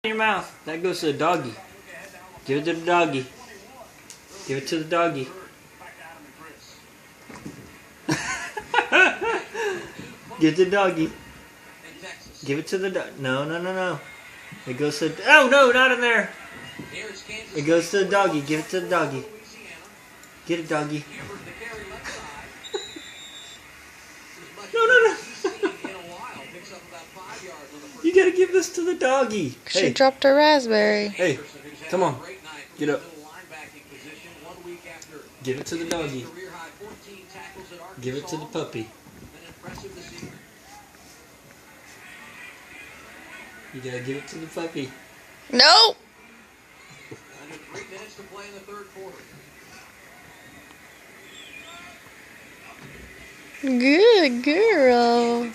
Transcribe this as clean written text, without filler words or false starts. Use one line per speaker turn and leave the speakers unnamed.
in your mouth. That goes to the doggy. Give it to the doggy. Give it to the doggy. Give it to the doggy. Give it to the dog. No, no, no, no. It goes to. Oh no, not in there. It goes to the doggy. Give it to the doggy. Get it, doggy. No, no, no. You gotta give this to the doggy.
She
Hey.
dropped her raspberry.
Hey, come on. Get up. Give it to the doggy. Give it to the puppy. You gotta give it to the puppy.
No! Good girl.